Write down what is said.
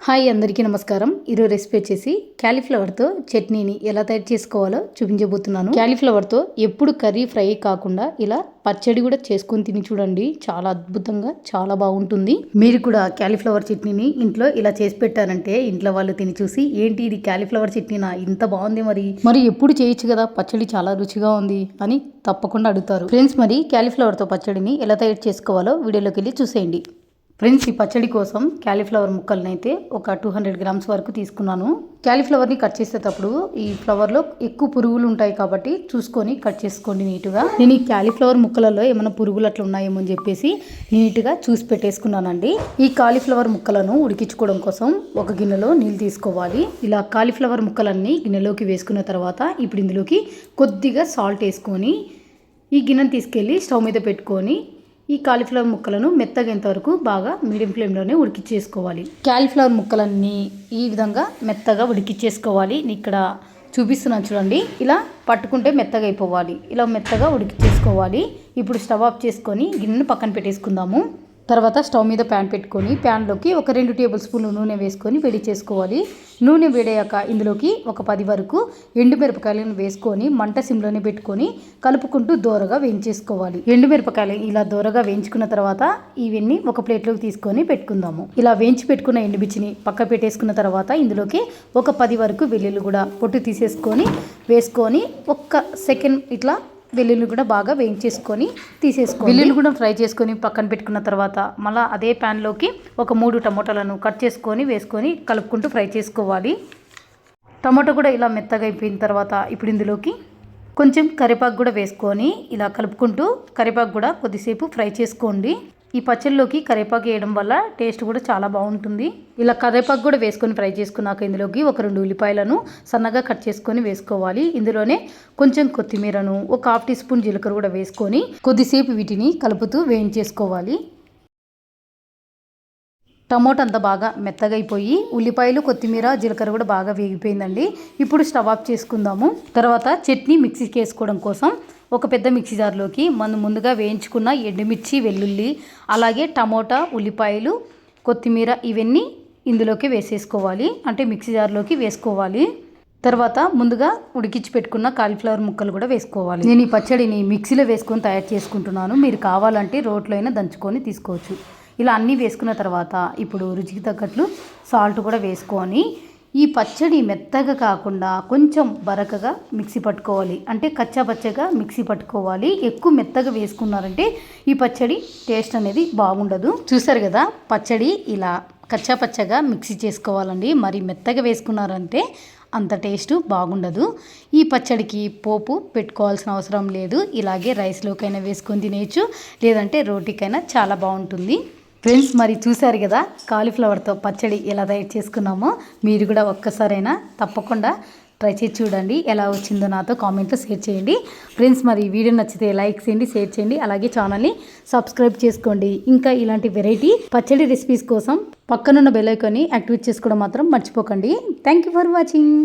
Hi అందరికీ నమస్కారం. ఈరోజు రెసిపీ వచ్చేసి క్యాలీఫ్లవర్తో చట్నీని ఎలా తయారు చేసుకోవాలో చూపించబోతున్నాను. క్యాలీఫ్లవర్తో ఎప్పుడు కర్రీ ఫ్రై కాకుండా ఇలా పచ్చడి కూడా చేసుకొని తిని చూడండి. చాలా అద్భుతంగా చాలా బాగుంటుంది. మీరు కూడా క్యాలీఫ్లవర్ చట్నీని ఇంట్లో ఇలా చేసి పెట్టారంటే ఇంట్లో వాళ్ళు తిని చూసి ఏంటి ఇది క్యాలీఫ్లవర్ చట్నీనా ఇంత బాగుంది, మరి ఎప్పుడు చేయొచ్చు కదా, పచ్చడి చాలా రుచిగా ఉంది అని తప్పకుండా అడుగుతారు. ఫ్రెండ్స్, మరి క్యాలీఫ్లవర్తో పచ్చడిని ఎలా తయారు చేసుకోవాలో వీడియోలోకి వెళ్ళి చూసేయండి. ఫ్రెండ్స్, ఈ పచ్చడి కోసం క్యాలీఫ్లవర్ ముక్కల్ని అయితే ఒక 200 గ్రామ్స్ వరకు తీసుకున్నాను. క్యాలీఫ్లవర్ని కట్ చేసేటప్పుడు ఈ ఫ్లవర్లో ఎక్కువ పురుగులు ఉంటాయి కాబట్టి చూసుకొని కట్ చేసుకోండి నీట్గా. నేను ఈ క్యాలీఫ్లవర్ ముక్కలలో ఏమైనా పురుగులు అట్లా ఉన్నాయేమో అని చెప్పేసి నీట్గా చూసి పెట్టేసుకున్నానండి. ఈ కాలీఫ్లవర్ ముక్కలను ఉడికించుకోవడం కోసం ఒక గిన్నెలో నీళ్ళు తీసుకోవాలి. ఇలా కాలీఫ్లవర్ ముక్కలన్నీ గిన్నెలోకి వేసుకున్న తర్వాత ఇప్పుడు ఇందులోకి కొద్దిగా సాల్ట్ వేసుకొని ఈ గిన్నెను తీసుకెళ్ళి స్టవ్ మీద పెట్టుకొని ఈ కాలీఫ్లవర్ ముక్కలను మెత్తగేంత వరకు బాగా మీడియం ఫ్లేమ్లోనే ఉడికిచ్చేసుకోవాలి. కాలీఫ్లవర్ ముక్కలన్నీ ఈ విధంగా మెత్తగా ఉడికిచ్చేసుకోవాలి. ఇక్కడ చూపిస్తున్నాను చూడండి, ఇలా పట్టుకుంటే మెత్తగా అయిపోవాలి. ఇలా మెత్తగా ఉడికిచ్చేసుకోవాలి. ఇప్పుడు స్టవ్ ఆఫ్ చేసుకొని గిన్నెను పక్కన పెట్టేసుకుందాము. తర్వాత స్టవ్ మీద ప్యాన్ పెట్టుకొని ప్యాన్లోకి ఒక 2 టేబుల్ స్పూన్లు నూనె వేసుకొని వేడి చేసుకోవాలి. నూనె వేడయ్యాక ఇందులోకి ఒక 10 వరకు ఎండుమిరపకాయలను వేసుకొని మంట సిమ్లోనే పెట్టుకొని కలుపుకుంటూ దోరగా వేయించేసుకోవాలి. ఎండుమిరపకాయలు ఇలా దోరగా వేయించుకున్న తర్వాత ఇవన్నీ ఒక ప్లేట్లోకి తీసుకొని పెట్టుకుందాము. ఇలా వేయించి పెట్టుకున్న ఎండుమిర్చిని పక్క పెట్టేసుకున్న తర్వాత ఇందులోకి ఒక 10 వరకు వెల్లుల్లి కూడా పొట్టు తీసేసుకొని వేసుకొని ఒక్క సెకండ్ ఇట్లా వెల్లుల్లి కూడా బాగా వేయించేసుకొని తీసేసుకోవాలి. వెల్లుల్లి కూడా ఫ్రై చేసుకొని పక్కన పెట్టుకున్న తర్వాత మళ్ళీ అదే ప్యాన్లోకి ఒక 3 టమోటాలను కట్ చేసుకొని వేసుకొని కలుపుకుంటూ ఫ్రై చేసుకోవాలి. టమాటో కూడా ఇలా మెత్తగా అయిపోయిన తర్వాత ఇప్పుడు ఇందులోకి కొంచెం కరివేపాకు కూడా వేసుకొని ఇలా కలుపుకుంటూ కరివేపాకు కూడా కొద్దిసేపు ఫ్రై చేసుకోండి. ఈ పచ్చళ్ళలోకి కరివేపాకు వేయడం వల్ల టేస్ట్ కూడా చాలా బాగుంటుంది. ఇలా కరివేపాకు కూడా వేసుకొని ఫ్రై చేసుకున్నాక ఇందులోకి ఒక 2 ఉల్లిపాయలను సన్నగా కట్ చేసుకొని వేసుకోవాలి. ఇందులోనే కొంచెం కొత్తిమీరను ఒక 1/2 టీ స్పూన్ జీలకర్ర కూడా వేసుకొని కొద్దిసేపు వీటిని కలుపుతూ వేయించేసుకోవాలి. టమోటా అంతా బాగా మెత్తగా అయిపోయి ఉల్లిపాయలు కొత్తిమీర జీలకర్ర కూడా బాగా వేగిపోయిందండి. ఇప్పుడు స్టవ్ ఆఫ్ చేసుకుందాము. తర్వాత చట్నీ మిక్సీకి వేసుకోవడం కోసం ఒక పెద్ద మిక్సీ జార్లోకి ముందుగా వేయించుకున్న ఎండుమిర్చి వెల్లుల్లి అలాగే టమోటా ఉల్లిపాయలు కొత్తిమీర ఇవన్నీ ఇందులోకి వేసేసుకోవాలి. అంటే మిక్సీ జార్లోకి వేసుకోవాలి. తర్వాత ముందుగా ఉడికించి పెట్టుకున్న కాలీఫ్లవర్ ముక్కలు కూడా వేసుకోవాలి. నేను ఈ పచ్చడిని మిక్సీలో వేసుకొని తయారు చేసుకుంటున్నాను. మీరు కావాలంటే రోట్లో అయినా దంచుకొని తీసుకోవచ్చు. ఇలా అన్నీ వేసుకున్న తర్వాత ఇప్పుడు రుచికి తగ్గట్లు సాల్ట్ కూడా వేసుకొని ఈ పచ్చడి మెత్తగా కాకుండా కొంచెం బరకగా మిక్సీ పట్టుకోవాలి. అంటే కచ్చా పచ్చగా మిక్సీ పట్టుకోవాలి. ఎక్కువ మెత్తగా వేసుకున్నారంటే ఈ పచ్చడి టేస్ట్ అనేది బాగుండదు. చూసారు కదా, పచ్చడి ఇలా కచ్చా పచ్చగా మిక్సీ చేసుకోవాలండి. మరి మెత్తగా వేసుకున్నారంటే అంత టేస్ట్ బాగుండదు. ఈ పచ్చడికి పోపు పెట్టుకోవాల్సిన అవసరం లేదు. ఇలాగే రైస్లోకైనా వేసుకొని తినేయచ్చు, లేదంటే రోటీకైనా చాలా బాగుంటుంది. ఫ్రెండ్స్, మరి చూసారు కదా కాలీఫ్లవర్తో పచ్చడి ఎలా తయారు చేసుకున్నామో. మీరు కూడా ఒక్కసారైనా తప్పకుండా ట్రై చేసి చూడండి. ఎలా వచ్చిందో నాతో కామెంట్లో షేర్ చేయండి. ఫ్రెండ్స్, మరి ఈ వీడియో నచ్చితే లైక్ చేయండి, షేర్ చేయండి, అలాగే ఛానల్ని సబ్స్క్రైబ్ చేసుకోండి. ఇంకా ఇలాంటి వెరైటీ పచ్చడి రెసిపీస్ కోసం పక్కనున్న బెల్ ఐకాన్ని యాక్టివేట్ చేసుకోవడం మాత్రం మర్చిపోకండి. Thank you for watching.